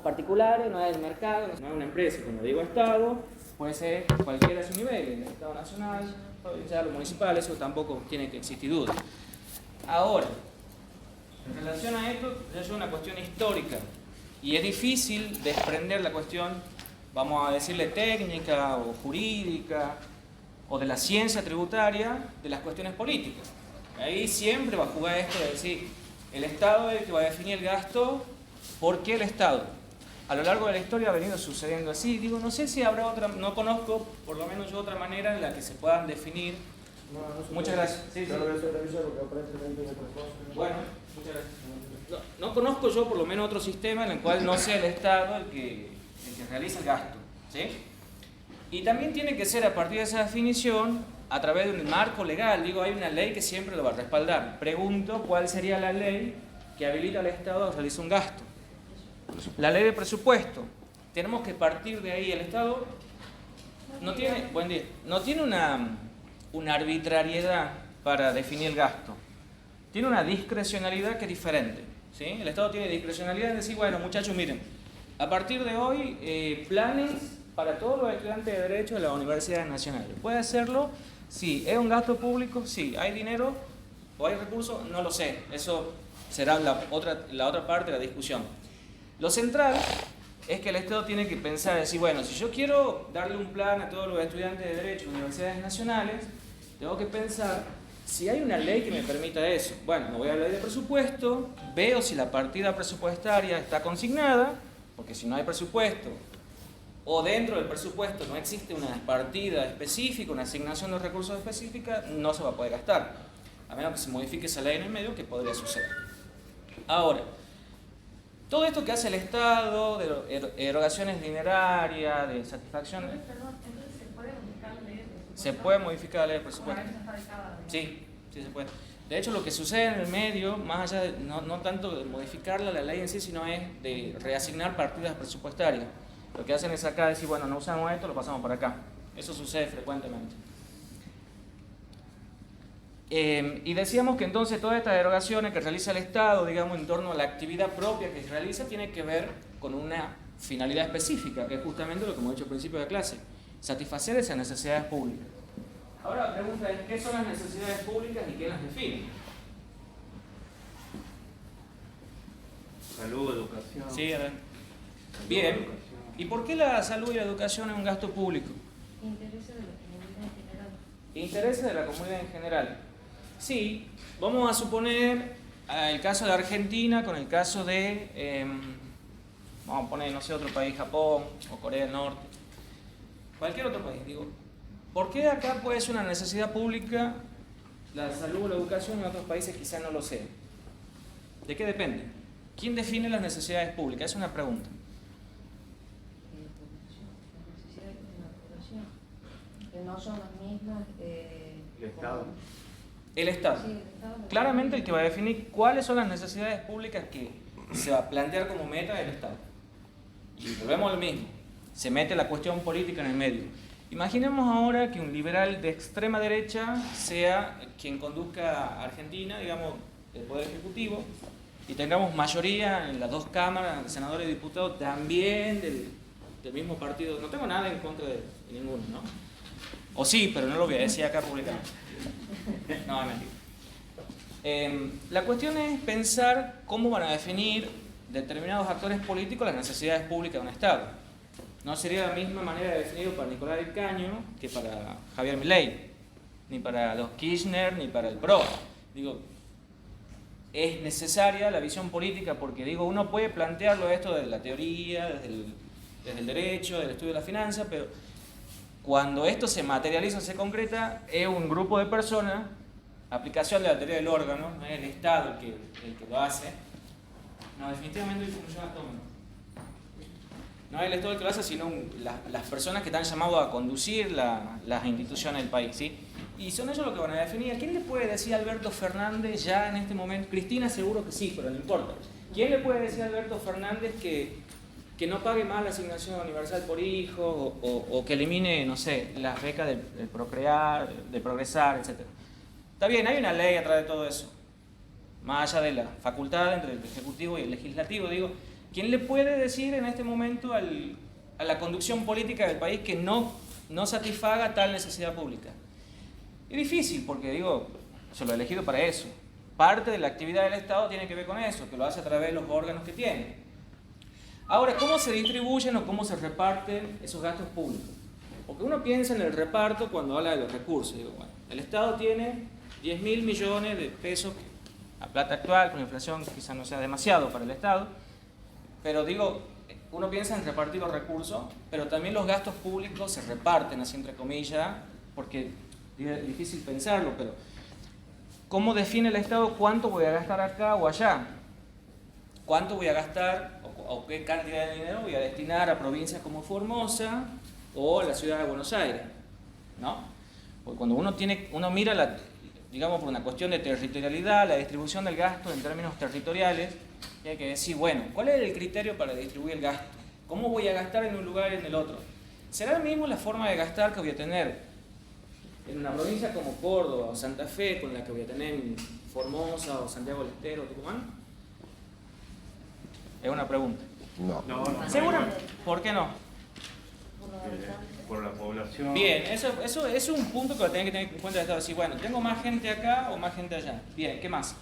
particulares, no es del mercado, no es una empresa. Cuando digo Estado, puede ser cualquiera a su nivel, el Estado nacional, provincial o municipal, eso tampoco tiene que existir duda. Ahora, en relación a esto, es una cuestión histórica y es difícil desprender la cuestión, vamos a decirle técnica o jurídica o de la ciencia tributaria de las cuestiones políticas. Ahí siempre va a jugar esto de decir, el Estado es el que va a definir el gasto. ¿Por qué el Estado? A lo largo de la historia ha venido sucediendo así. Digo, no sé si habrá otra, no conozco, por lo menos yo, otra manera en la que se puedan definir. Muchas gracias. Sí, sí. Bueno, muchas gracias. No conozco yo por lo menos otro sistema en el cual no sea el Estado el que realiza el gasto, ¿sí? Y también tiene que ser a partir de esa definición a través de un marco legal. Digo, hay una ley que siempre lo va a respaldar. Pregunto cuál sería la ley que habilita al Estado a realizar un gasto. La ley de presupuesto. Tenemos que partir de ahí. El Estado no tiene, buen día, no tiene una arbitrariedad para definir el gasto. Tiene una discrecionalidad que es diferente, ¿sí? El Estado tiene discrecionalidad en decir, bueno, muchachos, miren, a partir de hoy, planes para todos los estudiantes de Derecho de las universidades nacionales. ¿Puede hacerlo? Sí. ¿Es un gasto público? Sí. ¿Hay dinero o hay recursos? No lo sé. Eso será la otra parte de la discusión. Lo central es que el Estado tiene que pensar, decir, bueno, si yo quiero darle un plan a todos los estudiantes de Derecho de universidades nacionales, tengo que pensar si hay una ley que me permita eso. Bueno, me voy a la ley de presupuesto, veo si la partida presupuestaria está consignada, porque si no hay presupuesto, o dentro del presupuesto no existe una partida específica, una asignación de recursos específica, no se va a poder gastar, a menos que se modifique esa ley en el medio, que podría suceder. Ahora, todo esto que hace el Estado, de erogaciones dinerarias, de satisfacción... Perdón, entonces ¿se puede modificar la ley de presupuesto? Se puede modificar la ley de presupuesto. Sí, sí se puede. De hecho, lo que sucede en el medio, más allá de no tanto de modificarla la ley en sí, sino es de reasignar partidas presupuestarias. Lo que hacen es acá decir, bueno, no usamos esto, lo pasamos para acá. Eso sucede frecuentemente. Y decíamos que entonces todas estas erogaciones que realiza el Estado, digamos, en torno a la actividad propia que se realiza, tiene que ver con una finalidad específica, que es justamente lo que hemos dicho al principio de la clase, satisfacer esas necesidades públicas. Ahora la pregunta es, ¿qué son las necesidades públicas y quién las define? Salud, educación. Sí, a ver. Bien. ¿Y por qué la salud y la educación es un gasto público? Intereses de la comunidad en general. Intereses de la comunidad en general. Sí, vamos a suponer el caso de Argentina con el caso de, vamos a poner, no sé, otro país, Japón o Corea del Norte. Cualquier otro país, digo. ¿Por qué acá puede ser una necesidad pública la salud o la educación y en otros países quizás no lo sea? ¿De qué depende? ¿Quién define las necesidades públicas? Es una pregunta. Las necesidades de la población, que no son las mismas. El Estado. El Estado. Sí, el Estado. Claramente el que va a definir cuáles son las necesidades públicas que se va a plantear como meta del Estado. Y volvemos a lo mismo. Se mete la cuestión política en el medio. Imaginemos ahora que un liberal de extrema derecha sea quien conduzca a Argentina, digamos, el Poder Ejecutivo, y tengamos mayoría en las dos cámaras, senadores y diputados, también del mismo partido. No tengo nada en contra de ninguno, ¿no? O sí, pero no lo voy a decir acá públicamente. No, es mentira. La cuestión es pensar cómo van a definir determinados actores políticos las necesidades públicas de un Estado. No sería la misma manera de definirlo para Nicolás del Caño que para Javier Milei, ni para los Kirchner, ni para el PRO. Digo, es necesaria la visión política porque, digo, uno puede plantearlo esto desde la teoría, desde el derecho, del estudio de la finanza, pero cuando esto se materializa, se concreta, es un grupo de personas, aplicación de la teoría del órgano, no es el Estado el que lo hace. No, definitivamente funciona todo. No es el Estado el que lo hace, sino las personas que están llamadas a conducir las instituciones del país, ¿sí? Y son ellos los que van a definir. ¿A quién le puede decir a Alberto Fernández ya en este momento? Cristina seguro que sí, pero no importa. ¿Quién le puede decir a Alberto Fernández que no pague más la asignación universal por hijo o que elimine, no sé, las becas de Procrear, de Progresar, etc.? Está bien, hay una ley a través de todo eso. Más allá de la facultad entre el Ejecutivo y el Legislativo, digo, ¿Quién le puede decir en este momento a la conducción política del país que no satisfaga tal necesidad pública? Es difícil porque, digo, se lo he elegido para eso. Parte de la actividad del Estado tiene que ver con eso, que lo hace a través de los órganos que tiene. Ahora, ¿cómo se distribuyen o cómo se reparten esos gastos públicos? Porque uno piensa en el reparto cuando habla de los recursos. Digo, bueno, el Estado tiene 10.000 millones de pesos, a plata actual, con la inflación quizás no sea demasiado para el Estado, pero digo, uno piensa en repartir los recursos, pero también los gastos públicos se reparten, así entre comillas, porque es difícil pensarlo, pero ¿cómo define el Estado cuánto voy a gastar acá o allá? ¿Cuánto voy a gastar o qué cantidad de dinero voy a destinar a provincias como Formosa o a la ciudad de Buenos Aires? ¿No? Porque cuando uno mira, digamos, por una cuestión de territorialidad, la distribución del gasto en términos territoriales, hay que decir, bueno, ¿cuál es el criterio para distribuir el gasto? ¿Cómo voy a gastar en un lugar y en el otro? ¿Será lo mismo la forma de gastar que voy a tener en una provincia como Córdoba o Santa Fe, con la que voy a tener en Formosa o Santiago del Estero o Tucumán? Es una pregunta. No, ¿Seguro? ¿Por qué no? por la población. Bien, eso es un punto que tienen que tener en cuenta el Estado. Decir, bueno, ¿tengo más gente acá o más gente allá? Bien, ¿qué más?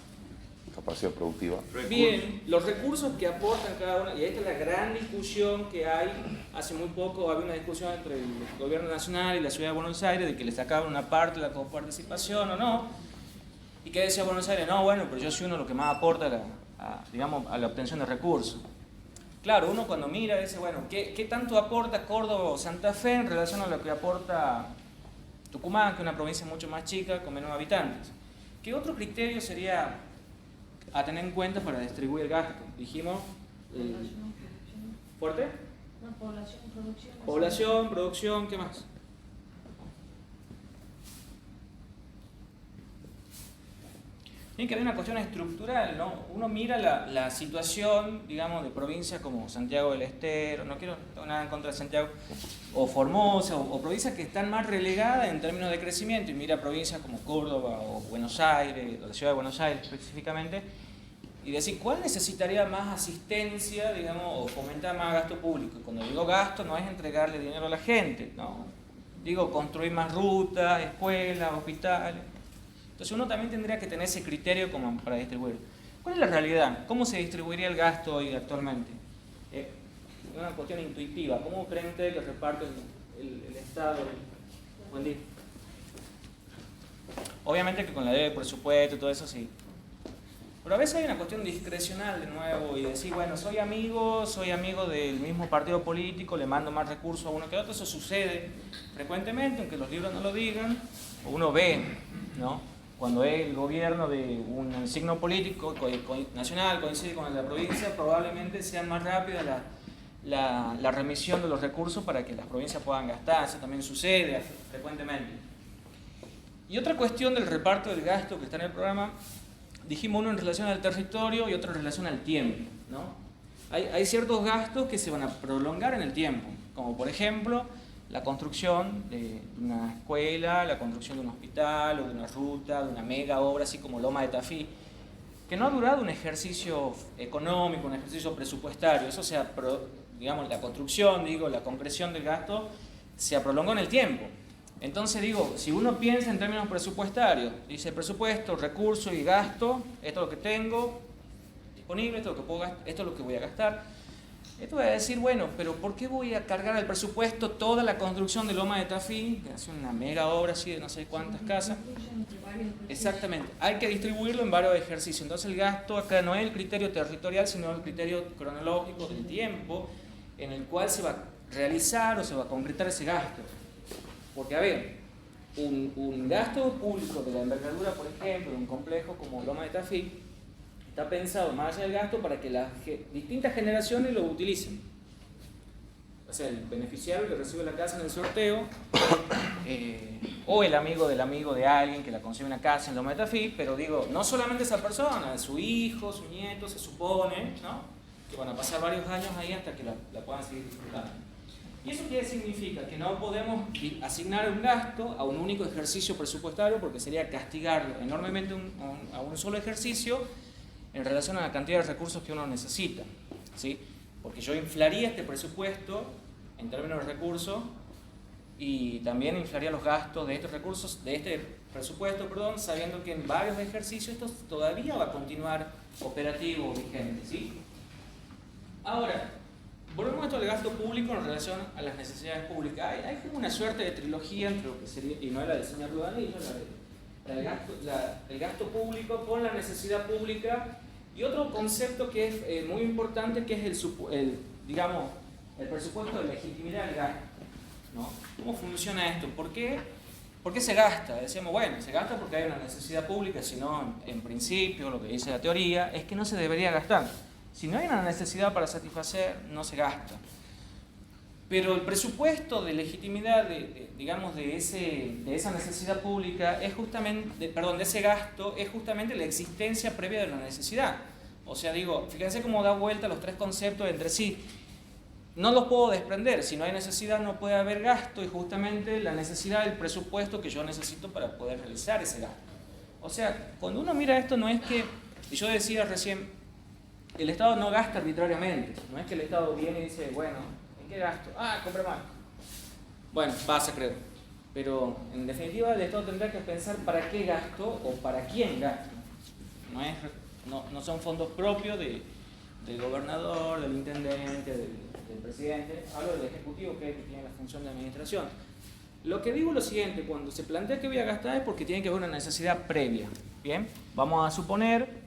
Capacidad productiva. Bien, los recursos que aportan cada uno, y esta es la gran discusión que hay. Hace muy poco había una discusión entre el gobierno nacional y la ciudad de Buenos Aires de que le sacaban una parte de la coparticipación o no. ¿Y qué decía Buenos Aires? No, bueno, pero yo soy uno lo que más aporta a la obtención de recursos. Claro, uno cuando mira dice, bueno, ¿qué tanto aporta Córdoba o Santa Fe en relación a lo que aporta Tucumán, que es una provincia mucho más chica, con menos habitantes? ¿Qué otro criterio sería a tener en cuenta para distribuir el gasto? Dijimos... ¿Fuerte? No, población, producción. Población, producción, ¿qué más? Tiene que haber una cuestión estructural, ¿no? Uno mira la situación, digamos, de provincias como Santiago del Estero, no quiero nada en contra de Santiago, o Formosa, o provincias que están más relegadas en términos de crecimiento, y mira provincias como Córdoba o Buenos Aires, o la ciudad de Buenos Aires específicamente, y decir, ¿cuál necesitaría más asistencia, digamos, o fomentar más gasto público? Y cuando digo gasto, no es entregarle dinero a la gente, no. Digo, construir más rutas, escuelas, hospitales. Entonces uno también tendría que tener ese criterio como para distribuir. ¿Cuál es la realidad? ¿Cómo se distribuiría el gasto hoy actualmente? Es una cuestión intuitiva. ¿Cómo creen ustedes que reparte el Estado? Buen día. Obviamente que con la ley de presupuesto y todo eso sí. Pero a veces hay una cuestión discrecional de nuevo y decir, bueno, soy amigo del mismo partido político, le mando más recursos a uno que a otro. Eso sucede frecuentemente, aunque los libros no lo digan, o uno ve, ¿no? Cuando el gobierno de un signo político nacional coincide con el de la provincia, probablemente sea más rápida la remisión de los recursos para que las provincias puedan gastar. Eso también sucede frecuentemente. Y otra cuestión del reparto del gasto que está en el programa, dijimos uno en relación al territorio y otro en relación al tiempo, ¿no? Hay ciertos gastos que se van a prolongar en el tiempo, como por ejemplo la construcción de una escuela, la construcción de un hospital o de una ruta, de una mega obra así como Loma de Tafí, que no ha durado un ejercicio económico, un ejercicio presupuestario. Eso digamos, la construcción, la concreción del gasto se prolongó en el tiempo. Entonces digo, si uno piensa en términos presupuestarios, dice presupuesto, recurso y gasto, esto es lo que tengo disponible, esto es lo que puedo gastar, esto es lo que voy a gastar. Esto va a decir, bueno, pero ¿por qué voy a cargar al presupuesto toda la construcción de Loma de Tafí, que hace una mega obra así de no sé cuántas casas? Exactamente, hay que distribuirlo en varios ejercicios. Entonces el gasto acá no es el criterio territorial, sino el criterio cronológico del tiempo en el cual se va a realizar o se va a concretar ese gasto. Porque, a ver, un gasto público de la envergadura, por ejemplo, de un complejo como Loma de Tafí, está pensado más allá del gasto para que las distintas generaciones lo utilicen. O sea, el beneficiario que recibe la casa en el sorteo, o el amigo de alguien que la consigue una casa en Loma de Tafí, pero digo, no solamente esa persona, su hijo, su nieto, se supone, ¿no?, que van a pasar varios años ahí hasta que la puedan seguir disfrutando. ¿Y eso qué significa? Que no podemos asignar un gasto a un único ejercicio presupuestario porque sería castigarlo enormemente a un solo ejercicio en relación a la cantidad de recursos que uno necesita, ¿sí? porque yo inflaría este presupuesto en términos de recursos y también inflaría los gastos de estos recursos, de este presupuesto, perdón, sabiendo que en varios ejercicios esto todavía va a continuar operativo o vigente, ¿sí? Ahora, volvemos a esto del gasto público en relación a las necesidades públicas. Hay como una suerte de trilogía entre lo que sería, y no es la del señor Ludanillo, el gasto público con la necesidad pública, y otro concepto que es muy importante, que es digamos, el presupuesto de legitimidad del gasto, ¿no? ¿Cómo funciona esto? ¿Por qué se gasta? Decíamos, bueno, se gasta porque hay una necesidad pública, si no, en principio, lo que dice la teoría, es que no se debería gastar. Si no hay una necesidad para satisfacer, no se gasta. Pero el presupuesto de legitimidad, digamos, de esa necesidad pública, es justamente, de ese gasto, es justamente la existencia previa de la necesidad. O sea, digo, fíjense cómo da vuelta los tres conceptos entre sí. No los puedo desprender. Si no hay necesidad, no puede haber gasto, y justamente la necesidad del presupuesto que yo necesito para poder realizar ese gasto. O sea, cuando uno mira esto, no es que, y yo decía recién, el Estado no gasta arbitrariamente. No es que el Estado viene y dice, bueno, ¿en qué gasto? Ah, compra más. Bueno, pasa, creo. Pero en definitiva el Estado tendrá que pensar para qué gasto o para quién gasto. No son fondos propios del gobernador, del intendente, del presidente. Hablo del ejecutivo, que tiene la función de administración. Lo que digo es lo siguiente: cuando se plantea que voy a gastar es porque tiene que haber una necesidad previa. Bien, vamos a suponer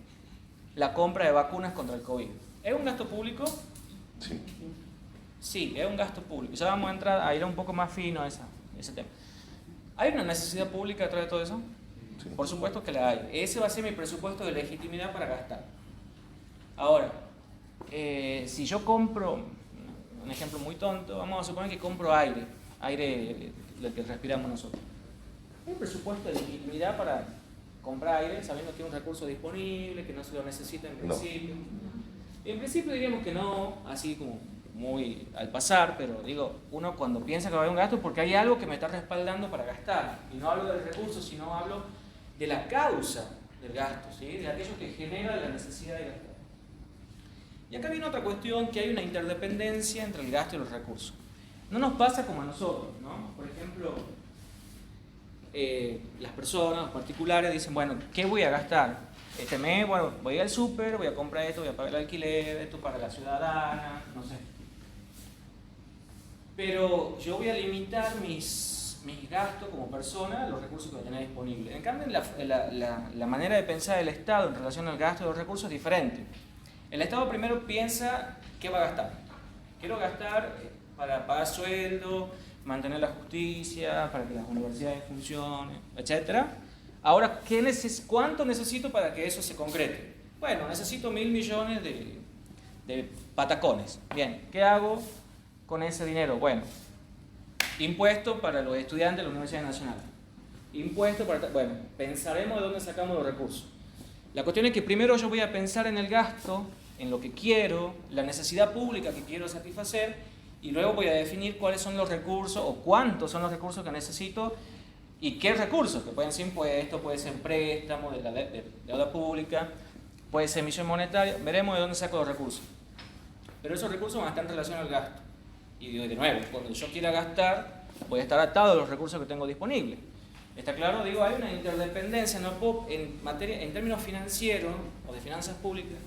la compra de vacunas contra el COVID. ¿Es un gasto público? Sí. Sí, es un gasto público. Ya vamos a entrar a ir un poco más fino a ese tema. ¿Hay una necesidad pública detrás de todo eso? Sí. Por supuesto que la hay. Ese va a ser mi presupuesto de legitimidad para gastar. Ahora, si yo compro, un ejemplo muy tonto, vamos a suponer que compro aire del que respiramos nosotros. ¿Hay un presupuesto de legitimidad para comprar aire sabiendo que es un recurso disponible, que no se lo necesita en principio? No. En principio diríamos que no, así como muy al pasar, pero digo, uno cuando piensa que va a haber un gasto, porque hay algo que me está respaldando para gastar, y no hablo del recurso, sino hablo de la causa del gasto, ¿sí? De aquello que genera la necesidad de gastar. Y acá viene otra cuestión, que hay una interdependencia entre el gasto y los recursos. No nos pasa como a nosotros, ¿no? Por ejemplo, las personas, los particulares dicen, bueno, ¿qué voy a gastar? Este mes, bueno, voy al súper, voy a comprar esto, voy a pagar el alquiler, esto para la ciudadana, no sé. Pero yo voy a limitar mis gastos como persona a los recursos que voy a tener disponibles. En cambio, la manera de pensar del Estado en relación al gasto de los recursos es diferente. El Estado primero piensa qué va a gastar. Quiero gastar para pagar sueldo, mantener la justicia, para que las universidades funcionen, etc. Ahora, ¿cuánto necesito para que eso se concrete? Bueno, necesito 1.000 millones de patacones. Bien, ¿qué hago con ese dinero? Bueno, impuesto para los estudiantes de la Universidad Nacional. Impuesto para... Bueno, pensaremos de dónde sacamos los recursos. La cuestión es que primero yo voy a pensar en el gasto, en lo que quiero, la necesidad pública que quiero satisfacer, y luego voy a definir cuáles son los recursos o cuántos son los recursos que necesito y qué recursos, que pueden ser impuestos, puede ser préstamo de deuda pública, puede ser emisión monetaria. Veremos de dónde saco los recursos. Pero esos recursos van a estar en relación al gasto. Y de nuevo, cuando yo quiera gastar, voy a estar atado a los recursos que tengo disponibles. ¿Está claro? Digo, hay una interdependencia. No puedo, en términos financieros o de finanzas públicas,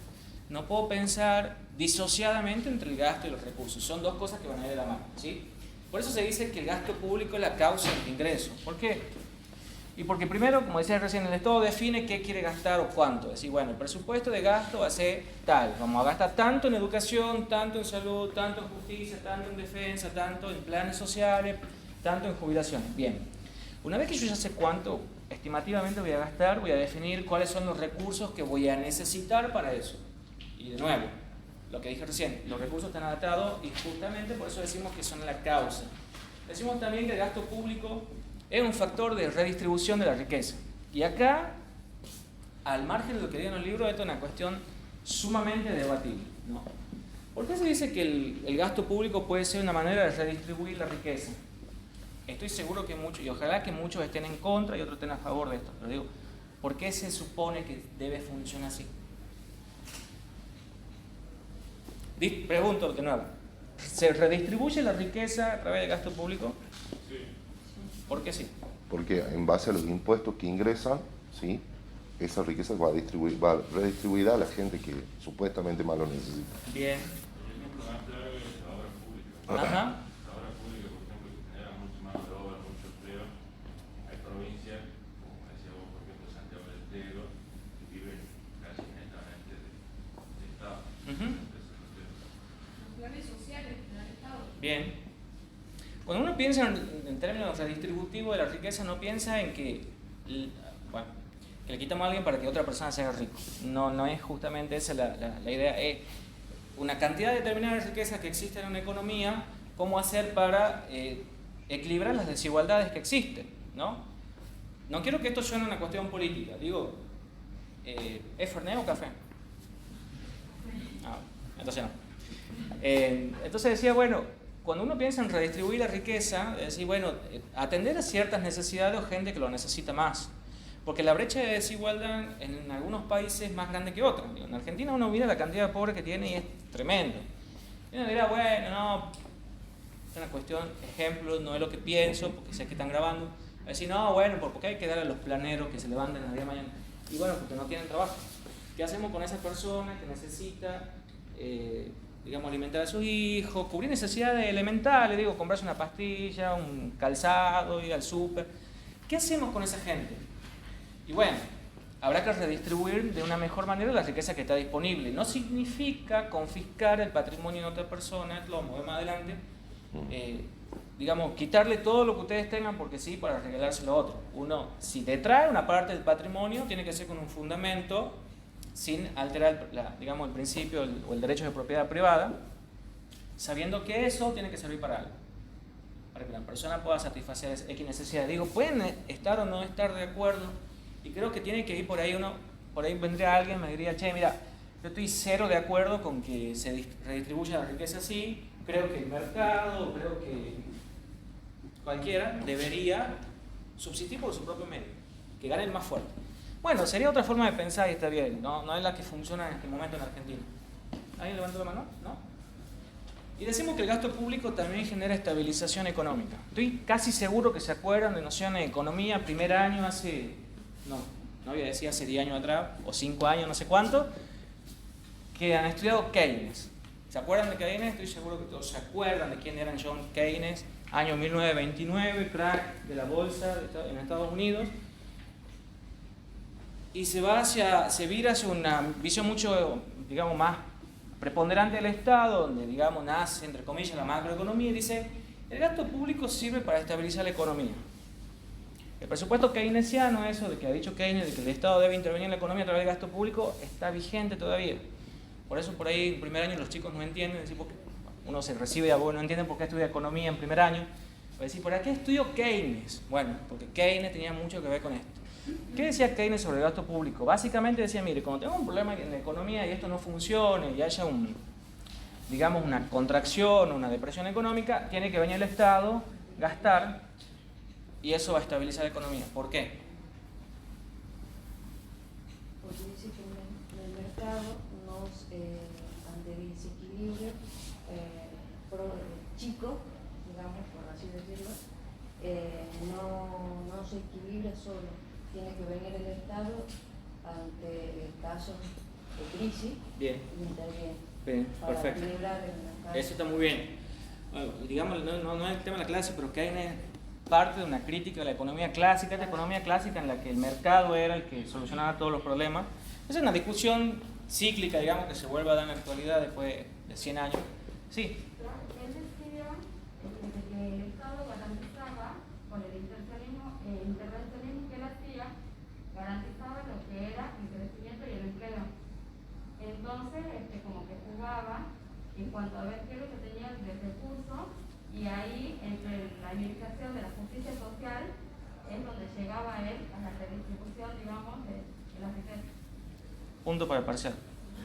no puedo pensar disociadamente entre el gasto y los recursos. Son dos cosas que van a ir de la mano, ¿sí? Por eso se dice que el gasto público es la causa del ingreso. ¿Por qué? Y porque primero, como decía recién, el Estado define qué quiere gastar o cuánto. Es decir, bueno, el presupuesto de gasto va a ser tal. Vamos a gastar tanto en educación, tanto en salud, tanto en justicia, tanto en defensa, tanto en planes sociales, tanto en jubilaciones. Bien. Una vez que yo ya sé cuánto estimativamente voy a gastar, voy a definir cuáles son los recursos que voy a necesitar para eso. Y de nuevo, lo que dije recién, los recursos están adaptados y justamente por eso decimos que son la causa. Decimos también que el gasto público es un factor de redistribución de la riqueza. Y acá, al margen de lo que digo en el libro, esto es una cuestión sumamente debatible, ¿no? ¿Por qué se dice que el gasto público puede ser una manera de redistribuir la riqueza? Estoy seguro que muchos, y ojalá que muchos estén en contra y otros estén a favor de esto, pero digo, ¿por qué se supone que debe funcionar así? Pregunto de nuevo, ¿se redistribuye la riqueza a través del gasto público? Sí. ¿Por qué sí? Porque en base a los impuestos que ingresan, ¿sí?, esa riqueza va redistribuida a la gente que supuestamente más lo necesita. Bien. Lo más claro es la obra pública. Ajá. La obra pública, por ejemplo, que genera mucho más de obra, mucho empleo. Hay provincias, como decía vos, por ejemplo, Santiago del Estero, que viven casi netamente de Estado. Los planes sociales que da el Estado. Bien. Cuando uno piensa en términos redistributivos de la riqueza, no piensa en que, bueno, que le quitamos a alguien para que otra persona sea rico. No es justamente esa la idea. Es una cantidad determinada de riqueza que existe en una economía, cómo hacer para equilibrar las desigualdades que existen, ¿no? No quiero que esto suene una cuestión política. Digo, ¿es Fernet o café? Ah, entonces no. Entonces decía, bueno, cuando uno piensa en redistribuir la riqueza, es decir, bueno, atender a ciertas necesidades o gente que lo necesita más. Porque la brecha de desigualdad en algunos países es más grande que otros. En Argentina uno mira la cantidad de pobres que tiene y es tremendo. Y uno dirá, bueno, no, es una cuestión, ejemplo, no es lo que pienso, porque sé que están grabando. Va a decir, no, bueno, porque hay que dar a los planeros que se levanten a día de mañana. Y bueno, porque no tienen trabajo. ¿Qué hacemos con esa persona que necesita, digamos, alimentar a sus hijos, cubrir necesidades elementales, digo, comprarse una pastilla, un calzado, ir al súper? ¿Qué hacemos con esa gente? Y bueno, habrá que redistribuir de una mejor manera la riqueza que está disponible. No significa confiscar el patrimonio de otra persona, lo vamos a ver más adelante, digamos, quitarle todo lo que ustedes tengan porque sí, para regalárselo a otro. Uno, si te trae una parte del patrimonio, tiene que ser con un fundamento, sin alterar, digamos, el principio o el derecho de propiedad privada, sabiendo que eso tiene que servir para algo, para que la persona pueda satisfacer X necesidades. Digo, pueden estar o no estar de acuerdo, y creo que tiene que ir por ahí por ahí vendría alguien y me diría, che, mira, yo estoy cero de acuerdo con que se redistribuya la riqueza así, creo que el mercado, creo que cualquiera debería subsistir por su propio medio, que gane el más fuerte. Bueno, sería otra forma de pensar y está bien, no es la que funciona en este momento en Argentina. ¿Alguien levantó la mano? ¿No? Y decimos que el gasto público también genera estabilización económica. Estoy casi seguro que se acuerdan de nociones de economía, primer año no voy a decir hace 10 años atrás, o 5 años, no sé cuánto, que han estudiado Keynes. ¿Se acuerdan de Keynes? Estoy seguro que todos se acuerdan de quién era John Keynes, año 1929, crack de la bolsa en Estados Unidos. Y se vira hacia una visión mucho, digamos, más preponderante del Estado, donde, digamos, nace, entre comillas, la macroeconomía, y dice, el gasto público sirve para estabilizar la economía. El presupuesto keynesiano, eso de que ha dicho Keynes, de que el Estado debe intervenir en la economía a través del gasto público, está vigente todavía. Por eso, por ahí, en primer año los chicos no entienden, decir, porque uno se recibe de abogado, no entienden por qué estudia economía en primer año. Va a decir, ¿por qué estudió Keynes? Bueno, porque Keynes tenía mucho que ver con esto. ¿Qué decía Keynes sobre el gasto público? Básicamente decía, mire, cuando tengo un problema en la economía y esto no funcione y haya digamos, una contracción, una depresión económica, tiene que venir el Estado, gastar, y eso va a estabilizar la economía. ¿Por qué? Porque dice que en el mercado ante el desequilibrio chico, digamos, por así decirlo, no se equilibra solo. Tiene que venir el Estado ante casos de crisis. Bien. Y interviene. Bien, para perfecto. equilibrar el mercado. Eso está muy bien. Bueno, digamos, no es el tema de la clase, pero Keynes parte de una crítica de la economía clásica, esta economía clásica en la que el mercado era el que solucionaba todos los problemas. Esa es una discusión cíclica, digamos, que se vuelve a dar en la actualidad después de 100 años. Sí. Él decía que el Estado garantizaba, con el intervencionismo que él hacía, garantizaba lo que era el crecimiento y el empleo. Entonces, como que jugaba en cuanto a ver qué es lo que tenía de recursos, y ahí, entre la administración de la justicia social, es donde llegaba él a la redistribución, digamos, de la riqueza. Punto para el parcial.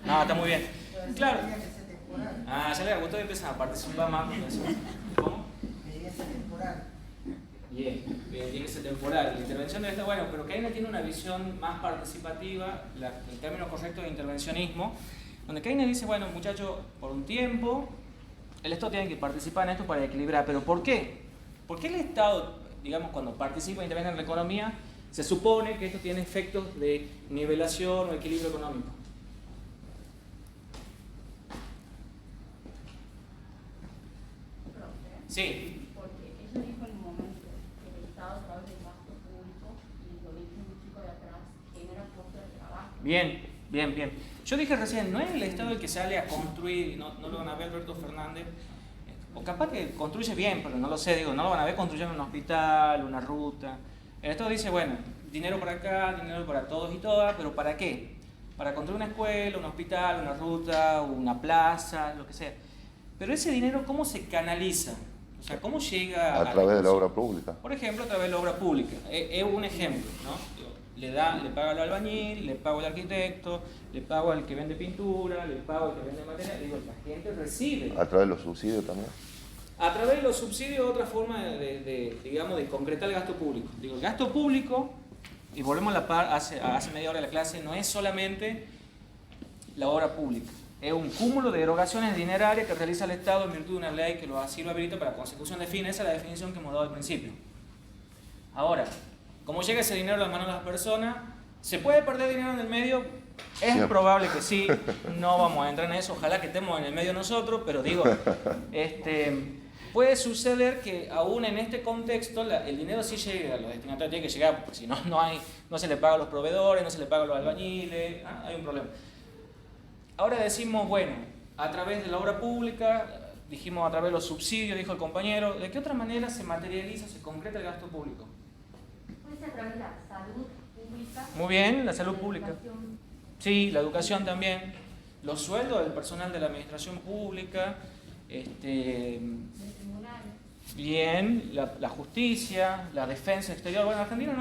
No, está muy bien. Claro. Ya le gustó y empiezan a participar más. ¿Cómo? Debería ser temporal. Bien, tiene que ser temporal. La intervención debe estar bueno, pero Keynes tiene una visión más participativa, el término correcto de intervencionismo. donde Keynes dice, bueno, muchachos, por un tiempo, el Estado tiene que participar en esto para equilibrar. ¿Pero por qué? ¿Por qué el Estado, digamos, cuando participa e interviene en la economía, se supone que esto tiene efectos de nivelación o equilibrio económico? Sí. Porque ella dijo en un momento que el Estado, a través del gasto público, y lo dijo un chico de atrás, genera puestos de trabajo. Bien, bien, bien. Yo dije recién, no es el Estado el que sale a construir, no lo van a ver Alberto Fernández, o capaz que construye bien, pero no lo sé, digo, no lo van a ver construyendo un hospital, una ruta. El Estado dice, bueno, dinero para acá, dinero para todos y todas, pero ¿para qué? Para construir una escuela, un hospital, una ruta, una plaza, lo que sea. Pero ese dinero, ¿cómo se canaliza? O sea, ¿cómo llega a través de la obra pública? Por ejemplo, a través de la obra pública. Es un ejemplo, ¿no? Le pago al albañil, le pago al arquitecto, le pago al que vende pintura, le pago al que vende material. Digo, la gente recibe. ¿A través de los subsidios también? A través de los subsidios, otra forma digamos, de concretar el gasto público. Digo, el gasto público, y volvemos a la par hace media hora de la clase, no es solamente la obra pública. Es un cúmulo de erogaciones dinerarias que realiza el Estado en virtud de una ley que así lo habilita para consecución de fines. Esa es la definición que hemos dado al principio. Ahora, ¿cómo llega ese dinero a las manos de las personas? ¿Se puede perder dinero en el medio? Es probable que sí, no vamos a entrar en eso, ojalá que estemos en el medio nosotros, pero digo, puede suceder que aún en este contexto el dinero sí llega, los destinatarios tienen que llegar, porque si no, no se le paga a los proveedores, no se le paga a los albañiles, hay un problema. Ahora decimos, bueno, a través de la obra pública, dijimos a través de los subsidios, dijo el compañero, ¿de qué otra manera se materializa, se concreta el gasto público? Puede ser a través de la salud pública. Muy bien, la salud pública. Educación. Sí, la educación también. Los sueldos del personal de la administración pública. Los tribunales. Bien, la justicia, la defensa exterior. Bueno, Argentina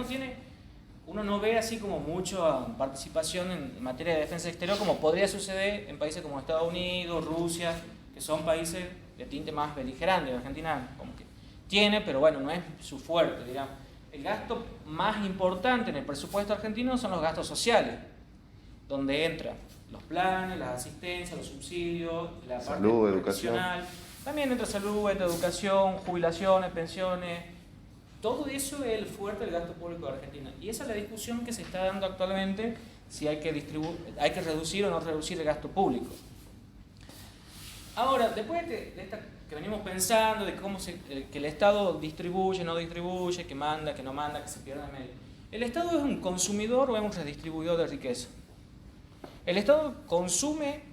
uno no ve así como mucha participación en materia de defensa exterior como podría suceder en países como Estados Unidos, Rusia, que son países de tinte más beligerante. Argentina como que tiene, pero bueno, no es su fuerte, digamos. El gasto más importante en el presupuesto argentino son los gastos sociales, donde entran los planes, las asistencias, los subsidios, la parte salud, educación. También entra salud, entra educación, jubilaciones, pensiones. Todo eso es el fuerte del gasto público de Argentina. Y esa es la discusión que se está dando actualmente, si hay que reducir o no reducir el gasto público. Ahora, después de esta que venimos pensando, de cómo que el Estado distribuye, no distribuye, que manda, que no manda, que se pierde en medio. ¿El Estado es un consumidor o es un redistribuidor de riqueza? ¿El Estado consume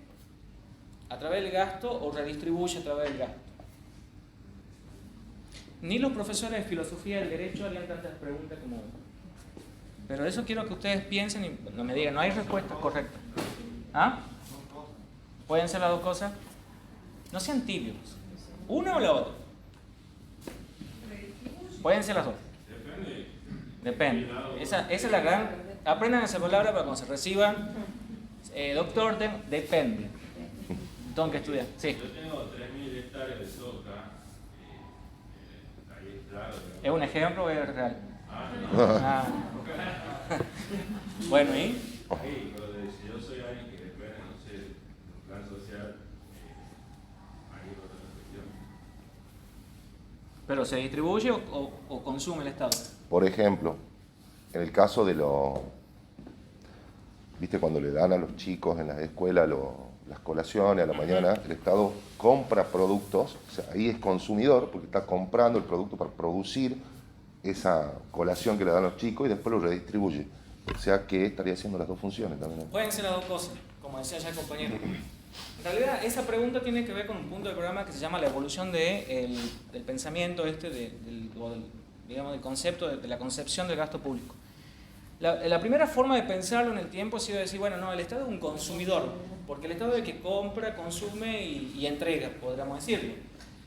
a través del gasto o redistribuye a través del gasto? Ni los profesores de filosofía del derecho harían tantas preguntas como hoy. Pero eso quiero que ustedes piensen y no me digan, no hay respuesta correcta. ¿Ah? ¿Pueden ser las dos cosas? No sean tibios. ¿Una o la otra? Pueden ser las dos. Depende. Esa es la gran... Aprendan esa palabra para cuando se reciban. Doctor, depende. Tengo que estudiar. Sí. Yo tengo 3.000 hectáreas de soja. Ahí es claro. ¿Es un ejemplo o es real? No. Ah. Bueno, ¿y? Ahí, pero si yo soy alguien que depende, no sé, del plan social, ahí es otra cuestión. ¿Pero se distribuye o consume el Estado? Por ejemplo, en el caso de ¿viste cuando le dan a los chicos en las escuelas las colaciones a la mañana? El Estado compra productos, o sea, ahí es consumidor porque está comprando el producto para producir esa colación que le dan a los chicos y después lo redistribuye. O sea que estaría haciendo las dos funciones también. Pueden ser las dos cosas, como decía ya el compañero. En realidad, esa pregunta tiene que ver con un punto del programa que se llama la evolución del pensamiento digamos, del concepto, de la concepción del gasto público. La primera forma de pensarlo en el tiempo ha sido decir, bueno, no, el Estado es un consumidor, porque el Estado es el que compra, consume y entrega, podríamos decirlo.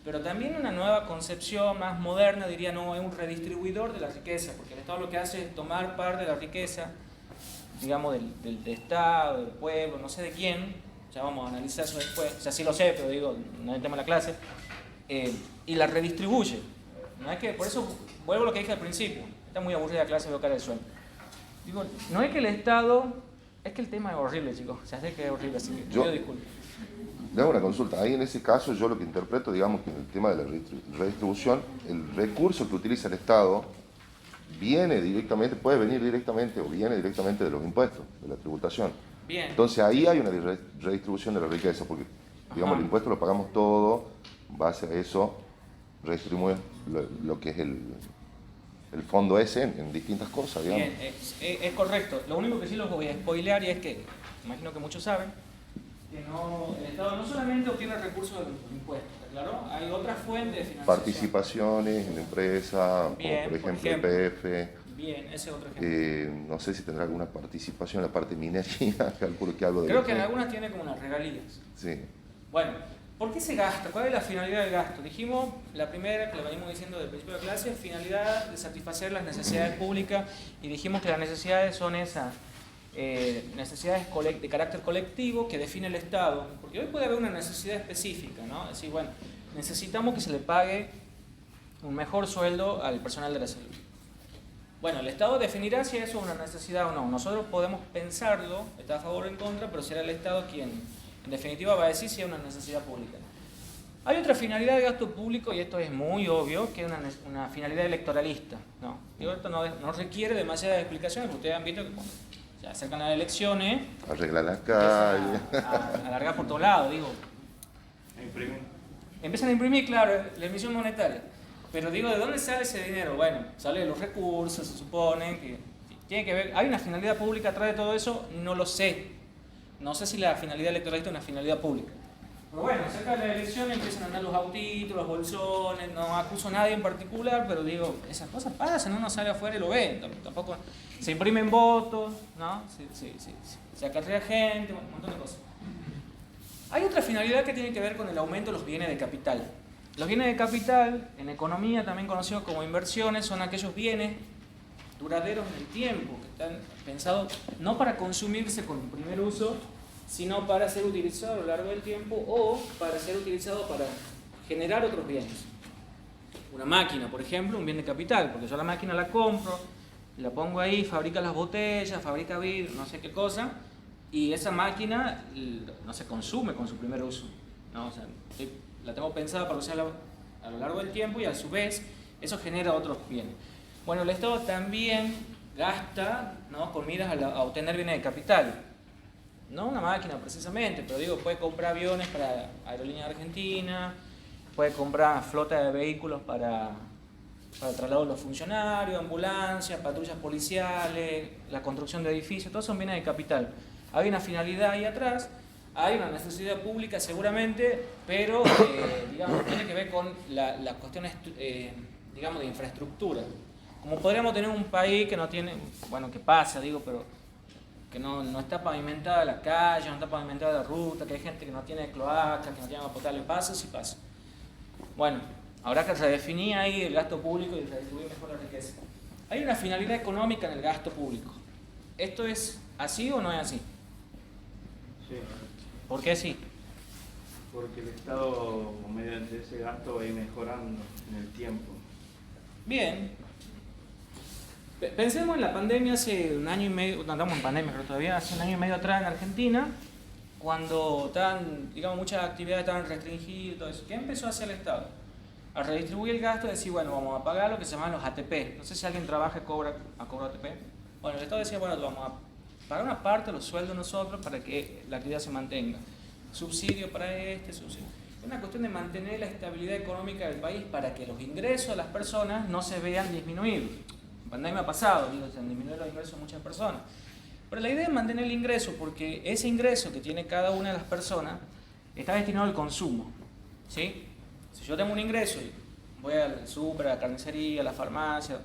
Pero también una nueva concepción más moderna diría, no, es un redistribuidor de la riqueza, porque el Estado lo que hace es tomar parte de la riqueza, digamos, del Estado, del pueblo, no sé de quién, ya vamos a analizar eso después, o sea, sí lo sé, pero digo, no es el tema de la clase, y la redistribuye. No es que, por eso vuelvo a lo que dije al principio, está muy aburrida la clase, veo cara de sueño. Digo, no es que el Estado Es que el tema es horrible, chicos. Se hace que es horrible, así que Yo- pido disculpas. Le hago una consulta. Ahí en ese caso yo lo que interpreto, digamos, que en el tema de la redistribución, el recurso que utiliza el Estado viene directamente, puede venir directamente o viene directamente de los impuestos, de la tributación. Bien. Entonces ahí hay una redistribución de la riqueza, porque digamos, el impuesto lo pagamos todo, en base a eso redistribuimos lo que es el fondo ese en distintas cosas, digamos. Bien, es correcto. Lo único que sí los voy a spoilear y es que, imagino que muchos saben, que el Estado no solamente obtiene recursos de los impuestos, ¿claro? Hay otras fuentes de financiación. Participaciones en la empresa, Bien, como por por ejemplo el ejemplo. PF. Bien, ese es otro ejemplo. No sé si tendrá alguna participación en la parte minería, calculo que algo de Creo que en algunas tiene como unas regalías. Sí. Bueno, ¿por qué se gasta? ¿Cuál es la finalidad del gasto? Dijimos, la primera, que la venimos diciendo desde el principio de la clase, finalidad de satisfacer las necesidades públicas, y dijimos que las necesidades son esas necesidades de carácter colectivo que define el Estado, porque hoy puede haber una necesidad específica, ¿no? Es decir, bueno, necesitamos que se le pague un mejor sueldo al personal de la salud. Bueno, el Estado definirá si eso es una necesidad o no. Nosotros podemos pensarlo, está a favor o en contra, pero será el Estado quien, en definitiva, va a decir si es una necesidad pública. Hay otra finalidad de gasto público, y esto es muy obvio, que es una finalidad electoralista, ¿no? Y esto no requiere demasiadas explicaciones, porque ustedes han visto que cuando se acercan las elecciones, Arreglar las calles. a alargar por todos lados, digo. Empiezan a imprimir, claro, la emisión monetaria. Pero digo, ¿de dónde sale ese dinero? Bueno, sale de los recursos, se supone que tiene que ver. ¿Hay una finalidad pública atrás de todo eso? No lo sé. No sé si la finalidad electoralista es una finalidad pública. Pero bueno, cerca de la elección empiezan a andar los autitos, los bolsones, no acuso a nadie en particular, pero digo, esas cosas pasan, uno sale afuera y lo ve, tampoco se imprimen votos, ¿no? Se acarrea gente, un montón de cosas. Hay otra finalidad que tiene que ver con el aumento de los bienes de capital. Los bienes de capital, en economía también conocidos como inversiones, son aquellos bienes duraderos en el tiempo, que están pensados no para consumirse con un primer uso, sino para ser utilizado a lo largo del tiempo o para ser utilizado para generar otros bienes. Una máquina, por ejemplo, un bien de capital, porque yo la máquina la compro, la pongo ahí, fabrica las botellas, fabrica vidrio, no sé qué cosa, y esa máquina no se consume con su primer uso, ¿no? O sea, la tengo pensada para usarla a lo largo del tiempo y a su vez eso genera otros bienes. Bueno, el Estado también gasta, ¿no?, con miras a obtener bienes de capital. No una máquina precisamente, pero digo, puede comprar aviones para Aerolíneas Argentina, puede comprar flota de vehículos para traslado de los funcionarios, ambulancias, patrullas policiales, la construcción de edificios, todos son bienes de capital. Hay una finalidad ahí atrás, hay una necesidad pública seguramente, pero digamos, tiene que ver con las cuestiones digamos, de infraestructura. Como podríamos tener un país que no tiene, bueno, que pasa, digo, pero que no está pavimentada la calle, no está pavimentada la ruta, que hay gente que no tiene cloaca, que no tiene agua potable, pasa, sí pasa. Bueno, habrá que redefinir ahí el gasto público y redistribuir mejor la riqueza. Hay una finalidad económica en el gasto público. ¿Esto es así o no es así? Sí, ¿Por qué sí? porque el Estado, mediante ese gasto, va a ir mejorando en el tiempo. Bien. Pensemos en la pandemia hace un año y medio, no estamos en pandemia, pero todavía hace un año y medio atrás en Argentina, cuando estaban, digamos, muchas actividades estaban restringidas y todo eso. ¿Qué empezó a hacer el Estado? A redistribuir el gasto y decir, bueno, vamos a pagar lo que se llaman los ATP. No sé si alguien trabaja y cobra ATP. Bueno, el Estado decía, bueno, vamos a pagar una parte de los sueldos nosotros para que la actividad se mantenga. Subsidio para subsidio. Es una cuestión de mantener la estabilidad económica del país para que los ingresos de las personas no se vean disminuidos. En pandemia pasado, digo, se han disminuido los ingresos de muchas personas. Pero la idea es mantener el ingreso porque ese ingreso que tiene cada una de las personas está destinado al consumo, ¿sí? Si yo tengo un ingreso y voy al súper, a la carnicería, a la farmacia,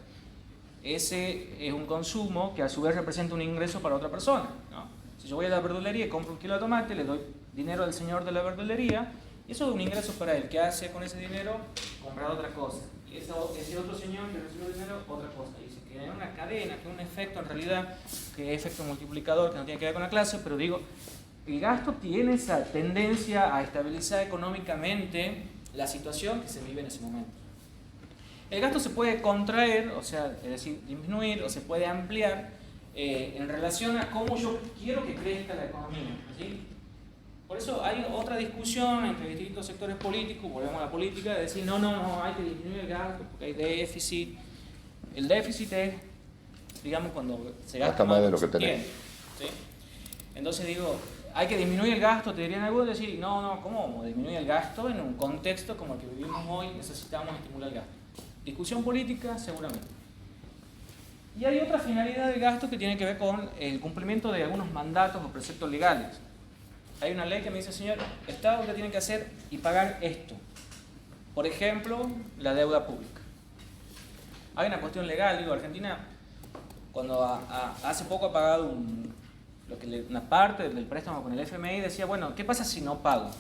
ese es un consumo que a su vez representa un ingreso para otra persona, ¿no? Si yo voy a la verdulería y compro un kilo de tomate, le doy dinero al señor de la verdulería, y eso es un ingreso para él. ¿Qué hace con ese dinero? Comprar otra cosa. Y ese otro señor que recibe el dinero, otra cosa. Y se crea una cadena, que es un efecto en realidad, que es efecto multiplicador, que no tiene que ver con la clase, pero digo, el gasto tiene esa tendencia a estabilizar económicamente la situación que se vive en ese momento. El gasto se puede contraer, o sea, es decir, disminuir, o se puede ampliar en relación a cómo yo quiero que crezca la economía, ¿sí? Por eso hay otra discusión entre distintos sectores políticos, volvemos a la política, de decir no, hay que disminuir el gasto porque hay déficit. El déficit es, digamos, cuando se gasta más de lo que se tenemos. tiene, ¿sí? Entonces digo, hay que disminuir el gasto, te dirían algunos, decir, no, ¿cómo vamos a disminuir el gasto en un contexto como el que vivimos hoy? Necesitamos estimular el gasto. Discusión política, seguramente. Y hay otra finalidad del gasto que tiene que ver con el cumplimiento de algunos mandatos o preceptos legales. Hay una ley que me dice, señor, Estado, usted tiene que hacer y pagar esto. Por ejemplo, la deuda pública. Hay una cuestión legal, digo, Argentina, cuando hace poco ha pagado una parte del préstamo con el FMI, decía, bueno, ¿qué pasa si no pago?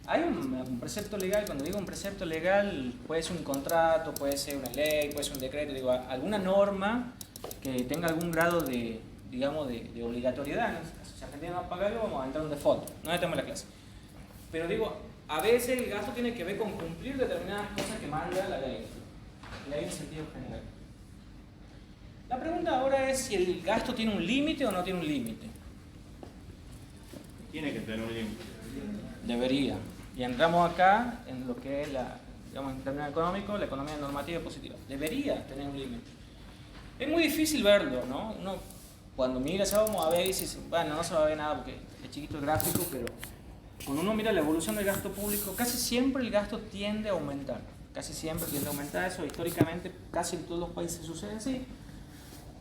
Hay un precepto legal, cuando digo un precepto legal, puede ser un contrato, puede ser una ley, puede ser un decreto, digo, alguna norma que tenga algún grado de, digamos, de obligatoriedad, ¿no? Si Argentina no paga algo, vamos a entrar en un default, no estamos en la clase. Pero digo, a veces el gasto tiene que ver con cumplir determinadas cosas que manda la ley en sentido general. La pregunta ahora es si el gasto tiene un límite o no tiene un límite. Tiene que tener un límite. Debería. Y entramos acá en lo que es digamos, en términos económicos, la economía normativa y positiva. Debería tener un límite. Es muy difícil verlo, ¿no? Uno cuando mira, ya vamos a ver y dice, bueno, no se va a ver nada porque es chiquito el gráfico, pero cuando uno mira la evolución del gasto público, casi siempre el gasto tiende a aumentar. Casi siempre tiende a aumentar eso. Históricamente, casi en todos los países sucede así.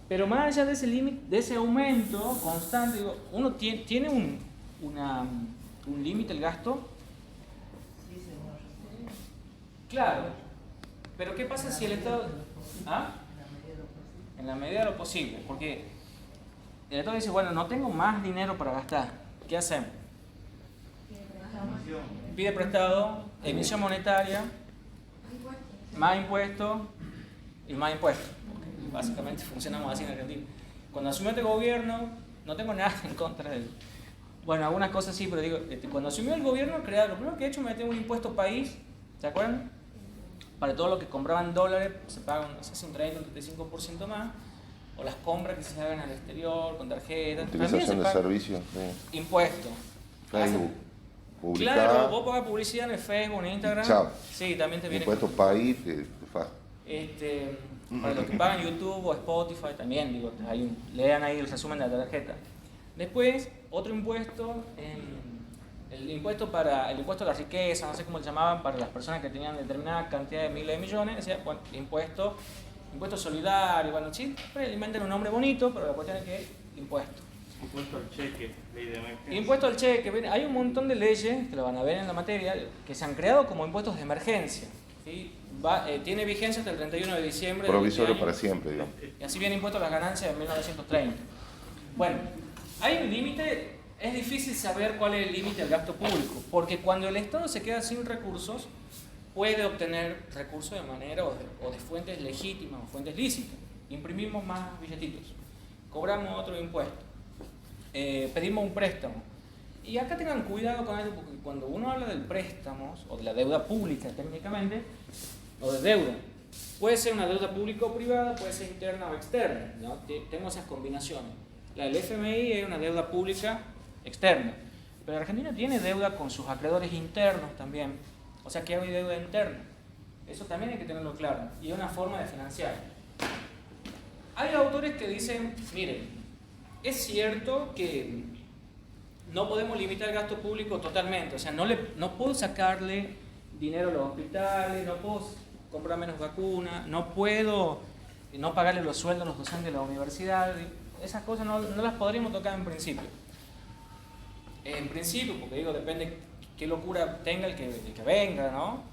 Pero más allá de ese límite, de ese aumento constante, digo, uno tiene un límite el gasto. Sí, señor. Claro. Pero ¿qué pasa si el Estado... ¿Ah? En la medida de lo posible. Porque el Estado dice, bueno, no tengo más dinero para gastar. ¿Qué hacemos? Pide prestado, emisión monetaria, más impuestos y más impuestos. Básicamente funcionamos así en Argentina. Cuando asumió este gobierno, no tengo nada en contra de él. Bueno, algunas cosas sí, pero digo, cuando asumió el gobierno, lo primero que ha hecho es meter un impuesto país, ¿se acuerdan? Para todo lo que compraban dólares, se paga no sé si un 30 o un 35% más, o las compras que se hagan al exterior, con tarjetas. Utilización de servicios. Sí. Impuesto. Facebook. Publicar. Claro, vos pagas publicidad en el Facebook, en Instagram. Chao. Sí, también te viene. Impuestos país, te fa. Para los que pagan YouTube o Spotify también, digo, lean ahí el resumen de la tarjeta. Después, otro impuesto, el impuesto a la riqueza, no sé cómo le llamaban, para las personas que tenían determinada cantidad de miles de millones, decía, bueno, impuesto solidario, bueno, sí, le inventan un nombre bonito, pero la cuestión es que es impuesto. Impuesto al cheque, ley de emergencia. Impuesto al cheque, hay un montón de leyes, que lo van a ver en la materia, que se han creado como impuestos de emergencia. ¿Sí? Tiene vigencia hasta el 31 de diciembre. Provisorio para siempre, digamos. Y así viene impuesto a las ganancias de 1930. Bueno, hay un límite, es difícil saber cuál es el límite del gasto público, porque cuando el Estado se queda sin recursos, puede obtener recursos de manera o de fuentes legítimas o fuentes lícitas. Imprimimos más billetitos, cobramos otro impuesto, pedimos un préstamo. Y acá tengan cuidado con eso, porque cuando uno habla del préstamo, o de la deuda pública técnicamente, o de deuda, puede ser una deuda pública o privada, puede ser interna o externa, ¿no? Tengo esas combinaciones. La del FMI es una deuda pública externa, pero Argentina tiene deuda con sus acreedores internos también, o sea que hay deuda interna. Eso también hay que tenerlo claro, y es una forma de financiar. Hay autores que dicen, miren, es cierto que no podemos limitar el gasto público totalmente, o sea, no puedo sacarle dinero a los hospitales, no puedo comprar menos vacunas, no puedo no pagarle los sueldos a los docentes de la universidad, esas cosas no las podríamos tocar en principio. En principio, porque digo, depende qué locura tenga el que venga, ¿no?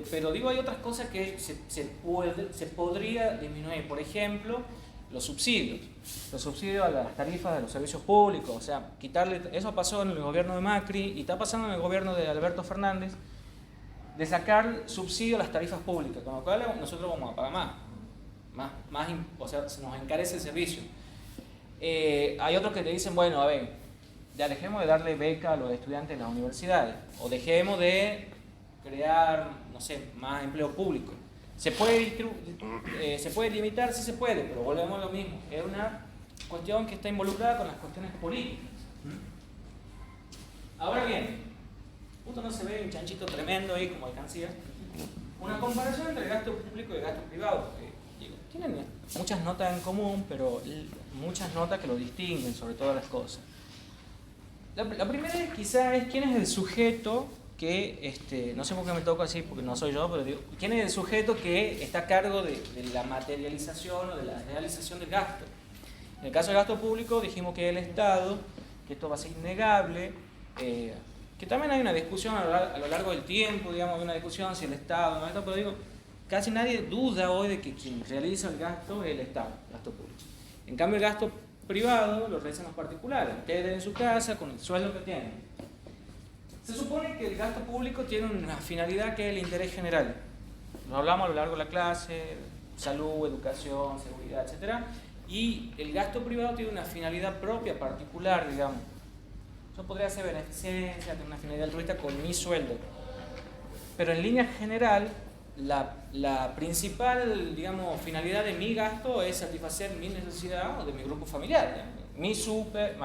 Pero digo, hay otras cosas que se podría disminuir, por ejemplo, los subsidios a las tarifas de los servicios públicos, o sea, quitarle, eso pasó en el gobierno de Macri y está pasando en el gobierno de Alberto Fernández, de sacar subsidio a las tarifas públicas, con lo cual nosotros vamos a pagar más, o sea, se nos encarece el servicio. Hay otros que te dicen, bueno, a ver, ya dejemos de darle beca a los estudiantes en las universidades, o dejemos de crear, no sé, más empleo público. ¿Se puede limitar? Sí se puede, pero volvemos a lo mismo. Es una cuestión que está involucrada con las cuestiones políticas. Ahora bien, justo no se ve un chanchito tremendo ahí como alcancía. Una comparación entre el gasto público y el gasto privado, porque digo, tienen muchas notas en común, pero muchas notas que lo distinguen sobre todas las cosas. La primera quizá es quién es el sujeto que, no sé por qué me toco así, porque no soy yo, pero digo, quién es el sujeto que está a cargo de la materialización o de la realización del gasto. En el caso del gasto público dijimos que es el Estado, que esto va a ser innegable, que también hay una discusión a lo largo del tiempo, digamos, una discusión si el Estado, ¿no? Pero digo, casi nadie duda hoy de que quien realiza el gasto es el Estado, el gasto público. En cambio el gasto privado lo realizan los particulares, ustedes en su casa con el sueldo que tienen. Se supone que el gasto público tiene una finalidad que es el interés general. Lo hablamos a lo largo de la clase, salud, educación, seguridad, etc. Y el gasto privado tiene una finalidad propia, particular, digamos. Yo podría hacer beneficencia, tener una finalidad altruista con mi sueldo. Pero en línea general, la principal, digamos, finalidad de mi gasto es satisfacer mi necesidad o de mi grupo familiar. ¿Ya? Mi súper,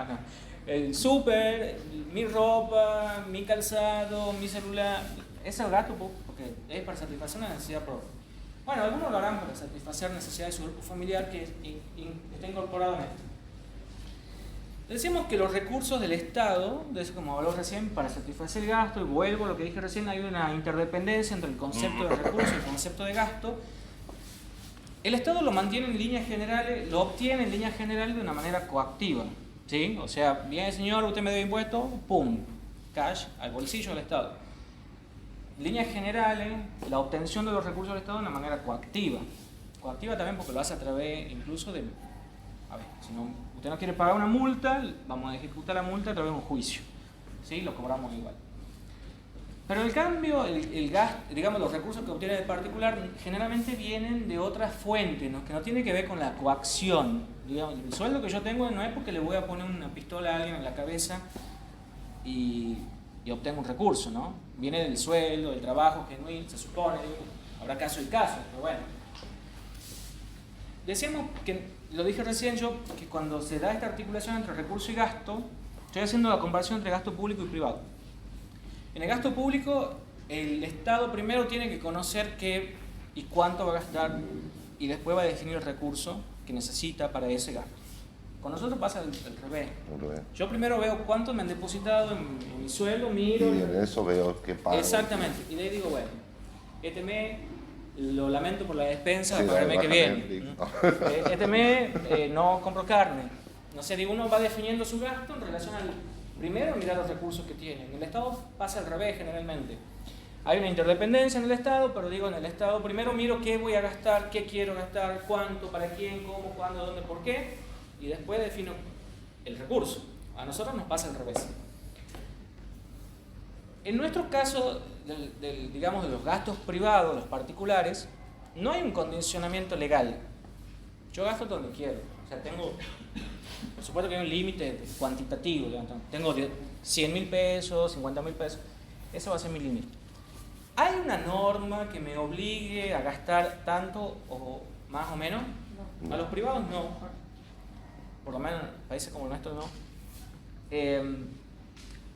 el súper, mi ropa, mi calzado, mi celular. Ese es el gasto porque es para satisfacer una necesidad propia. Bueno, algunos lo harán para satisfacer necesidades de su grupo familiar que está incorporado en esto. Decimos que los recursos del Estado, de eso como habló recién, para satisfacer el gasto, y vuelvo a lo que dije recién, hay una interdependencia entre el concepto de recursos y el concepto de gasto. El Estado lo mantiene en líneas generales, lo obtiene en líneas generales de una manera coactiva, ¿sí? O sea, bien señor, usted me debe impuestos, pum, cash al bolsillo del Estado. En líneas generales, la obtención de los recursos del Estado de una manera coactiva. Coactiva también porque lo hace a través incluso de, a ver, si no, usted no quiere pagar una multa, vamos a ejecutar la multa a través de un juicio, ¿sí? Lo cobramos igual. Pero en cambio, el gasto, digamos, los recursos que obtiene el particular generalmente vienen de otras fuentes, ¿no? Que no tiene que ver con la coacción. Digamos, el sueldo que yo tengo no es porque le voy a poner una pistola a alguien en la cabeza y obtengo un recurso, ¿no? Viene del sueldo, del trabajo genuino, se supone, habrá caso y caso, pero bueno. Decíamos que, lo dije recién yo, que cuando se da esta articulación entre recurso y gasto, estoy haciendo la comparación entre gasto público y privado. En el gasto público, el Estado primero tiene que conocer qué y cuánto va a gastar y después va a definir el recurso que necesita para ese gasto. Con nosotros pasa el revés. Yo primero veo cuánto me han depositado en mi sueldo, miro... Y en eso veo qué pago. Exactamente. Y de ahí digo, bueno, este mes lo lamento por la despensa Sí, para el mes que viene. digo. Este mes no compro carne. No sé, digo, uno va definiendo su gasto en relación al... Primero mirar los recursos que tiene. En el Estado pasa al revés generalmente. Hay una interdependencia en el Estado, pero digo, en el Estado primero miro qué voy a gastar, qué quiero gastar, cuánto, para quién, cómo, cuándo, dónde, por qué, y después defino el recurso. A nosotros nos pasa al revés. En nuestro caso, digamos, de los gastos privados, los particulares, no hay un condicionamiento legal. Yo gasto donde quiero. O sea, tengo... Por supuesto que hay un límite cuantitativo, tengo 100.000 pesos, 50.000 pesos, ese va a ser mi límite. ¿Hay una norma que me obligue a gastar tanto o más o menos? No. A los privados no, por lo menos en países como el nuestro no.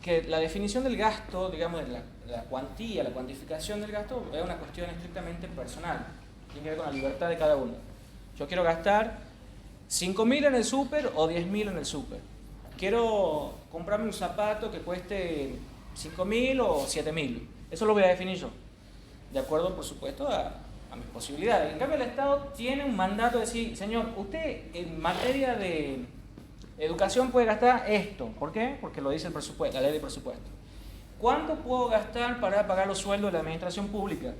Que la definición del gasto, digamos, de la cuantía, la cuantificación del gasto es una cuestión estrictamente personal, tiene que ver con la libertad de cada uno. Yo quiero gastar 5.000 en el súper o 10.000 en el súper. Quiero comprarme un zapato que cueste 5.000 o 7.000. Eso lo voy a definir yo, de acuerdo, por supuesto, a mis posibilidades. En cambio, el Estado tiene un mandato de decir, señor, usted en materia de educación puede gastar esto. ¿Por qué? Porque lo dice el presupuesto, la ley de presupuesto. ¿Cuánto puedo gastar para pagar los sueldos de la administración pública?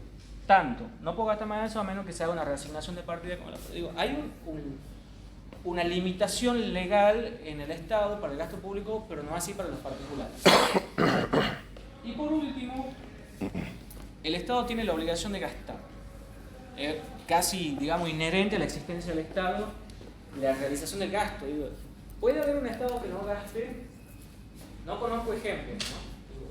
Tanto. No puedo gastar más de eso a menos que se haga una reasignación de partida. Como digo, hay una limitación legal en el Estado para el gasto público, pero no así para los particulares. Y por último, el Estado tiene la obligación de gastar. Casi, digamos, inherente a la existencia del Estado, la realización del gasto. Digo, ¿puede haber un Estado que no gaste? No conozco ejemplos,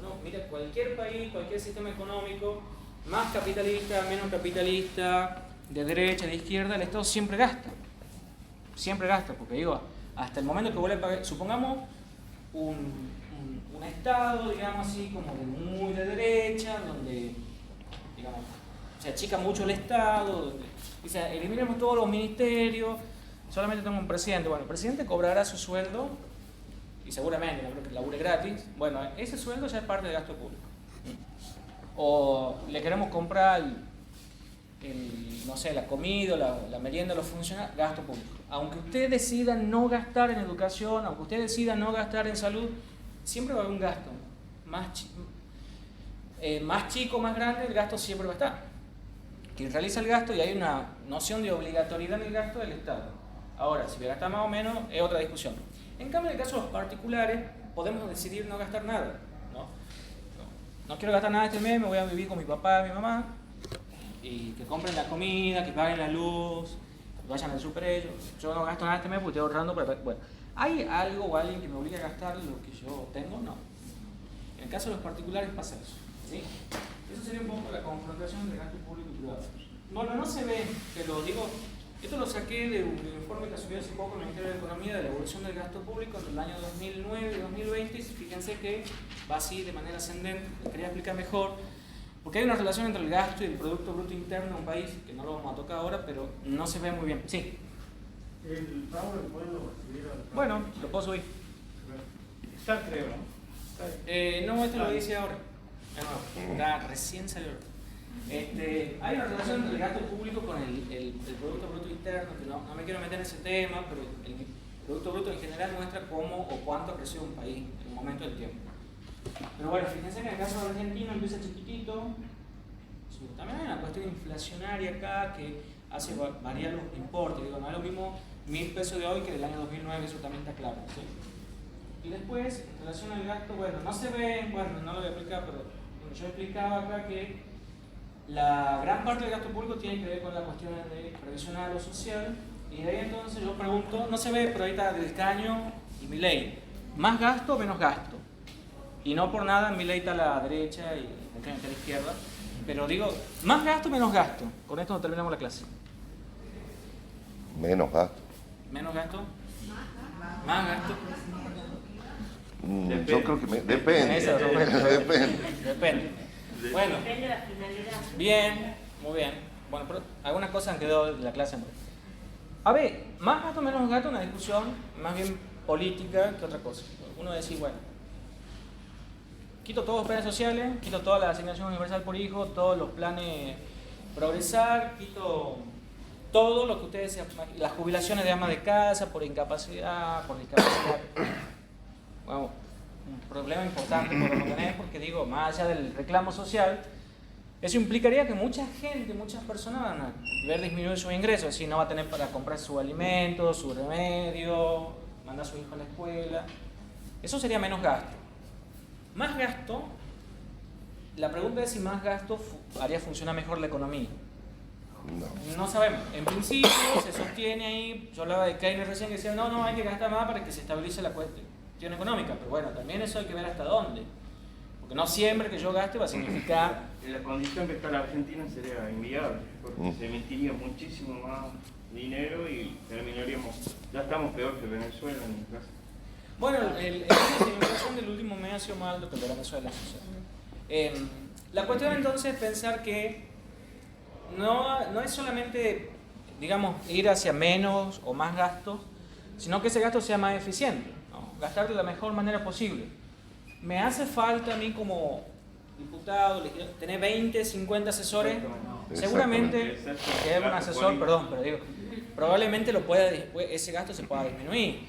¿no? Mira, cualquier país, cualquier sistema económico, más capitalista, menos capitalista, de derecha, de izquierda, el Estado siempre gasta. Siempre gasta, porque digo, hasta el momento que vuelve a pagar, supongamos un Estado, digamos así, como de muy de derecha, donde, digamos, se achica mucho el Estado, donde dice, eliminemos todos los ministerios, solamente tengo un presidente. Bueno, el presidente cobrará su sueldo, y seguramente, no creo que labure gratis, bueno, ese sueldo ya es parte del gasto público. O le queremos comprar no sé, la comida, la merienda, los funcionarios, gasto público. Aunque usted decida no gastar en educación, aunque usted decida no gastar en salud, siempre va a haber un gasto. Más chico, más grande, el gasto siempre va a estar. Quien realiza el gasto, y hay una noción de obligatoriedad en el gasto del Estado. Ahora, si voy a gastar más o menos, es otra discusión. En cambio, en el caso de los particulares, podemos decidir no gastar nada. No quiero gastar nada este mes, me voy a vivir con mi papá y mi mamá, y que compren la comida, que paguen la luz, que vayan al super ellos. Yo no gasto nada este mes porque estoy ahorrando para... Bueno, ¿hay algo o alguien que me obligue a gastar lo que yo tengo? No. En el caso de los particulares pasa eso. ¿Sí? Eso sería un poco la confrontación entre gasto público y privado. Bueno, no se ve, pero digo, esto lo saqué de un informe que subió hace poco el Ministerio de Economía de la evolución del gasto público entre el año 2009 y 2020, y fíjense que va así de manera ascendente. Lo quería explicar mejor, porque hay una relación entre el gasto y el Producto Bruto Interno de un país, que no lo vamos a tocar ahora, pero no se ve muy bien. Sí. ¿El PowerPoint puedo subir al... Bueno, lo puedo subir. Está, creo, ¿no? No, esto lo dice ahora. Recién salió. Hay una relación entre el gasto público con el Producto Bruto Interno, que no me quiero meter en ese tema, pero el Producto Bruto en general muestra cómo o cuánto creció un país en un momento del tiempo. Pero bueno, fíjense que en el caso de Argentina empieza chiquitito. También hay una cuestión inflacionaria acá que hace variar los importes. Digo, no es lo mismo 1.000 pesos de hoy que del año 2009, eso también está claro, ¿sí? Y después, en relación al gasto, bueno, no se ve, bueno, no lo voy a explicar, pero yo explicaba acá que la gran parte del gasto público tiene que ver con las cuestiones de previsional o social, y de ahí entonces yo pregunto, no se ve, pero ahí está Del Caño y Milei, ¿más gasto o menos gasto? Y no por nada Milei está a la derecha y Del Caño está a la izquierda, pero digo, ¿más gasto o menos gasto? Con esto terminamos la clase. Menos gasto. ¿Menos gasto? ¿Más gasto? Yo creo que depende. Eso, Depende. Depende. Bueno, Depende de la finalidad. bien, muy bien. Bueno, pero algunas cosas han quedado de la clase. A ver, más gasto o menos gasto, una discusión más bien política que otra cosa. Uno decir, bueno, quito todos los planes sociales, quito toda la asignación universal por hijo, todos los planes progresar, quito todo lo que ustedes se imaginen, las jubilaciones de ama de casa por incapacidad, por discapacidad. Bueno, un problema importante por lo que tenés, porque digo, más allá del reclamo social, eso implicaría que mucha gente, muchas personas van a ver disminuir sus ingresos, es decir, no va a tener para comprar su alimento, su remedio, mandar a su hijo a la escuela. Eso sería menos gasto. Más gasto, la pregunta es si más gasto haría funcionar mejor la economía. No sabemos. En principio se sostiene ahí, yo hablaba de Keynes recién que decía, no, hay que gastar más para que se estabilice la cuestión económica, pero bueno, también eso hay que ver hasta dónde. Porque no siempre que yo gaste va a significar... En la condición que está la Argentina sería inviable, porque se emitiría muchísimo más dinero y terminaríamos, ya estamos peor que Venezuela en mi caso. Bueno, el índice de inflación del último mes ha sido más alto que el de Venezuela. La cuestión entonces es pensar que no es solamente, digamos, ir hacia menos o más gastos, sino que ese gasto sea más eficiente, ¿no? Gastar de la mejor manera posible. Me hace falta a mí como diputado tener 20, 50 asesores. Seguramente que es un asesor, perdón, pero digo, probablemente ese gasto se pueda disminuir.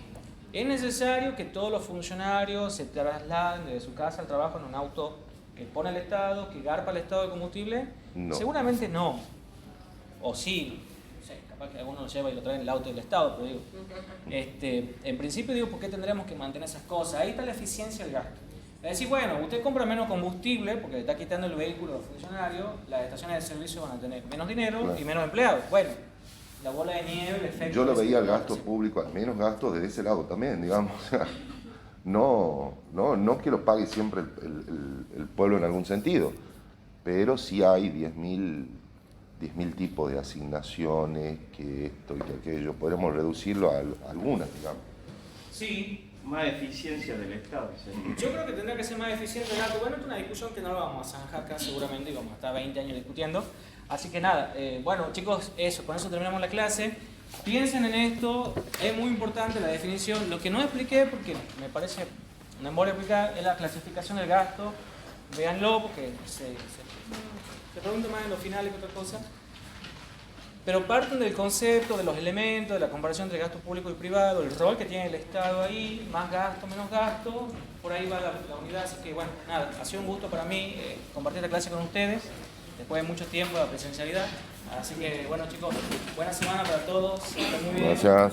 Es necesario que todos los funcionarios se trasladen desde su casa al trabajo en un auto que pone el Estado, que garpa el Estado de combustible. No. Seguramente no. O sí, no sé, capaz que alguno lo lleva y lo trae en el auto del Estado, pero digo, en principio digo, ¿por qué tendremos que mantener esas cosas? Ahí está la eficiencia del gasto. Es decir, bueno, usted compra menos combustible porque le está quitando el vehículo a los funcionarios, las estaciones de servicio van a tener menos dinero, claro, y menos empleados. Bueno, la bola de nieve, el efecto... Yo lo veía el gasto público, al menos gasto desde ese lado también, digamos. No que lo pague siempre el pueblo en algún sentido, pero sí hay 10.000 tipos de asignaciones, que esto y que aquello. Podremos reducirlo a algunas, digamos. Sí, más eficiencia del Estado. ¿Sí? yo creo que tendrá que ser más eficiente el gasto. Bueno, esto es una discusión que no lo vamos a zanjar acá seguramente, y vamos a estar 20 años discutiendo. Así que nada, bueno chicos, eso, con eso terminamos la clase. Piensen en esto, es muy importante la definición. Lo que no expliqué, porque me parece una embolia explicar, es la clasificación del gasto. Véanlo, porque se pregunta más en los finales que otra cosa. Pero parten del concepto, de los elementos, de la comparación entre gasto público y privado, el rol que tiene el Estado ahí, más gasto, menos gasto, por ahí va la unidad. Así que bueno, nada, ha sido un gusto para mí compartir la clase con ustedes, después de mucho tiempo de presencialidad. Así que bueno chicos, buena semana para todos, que estén muy bien. Gracias.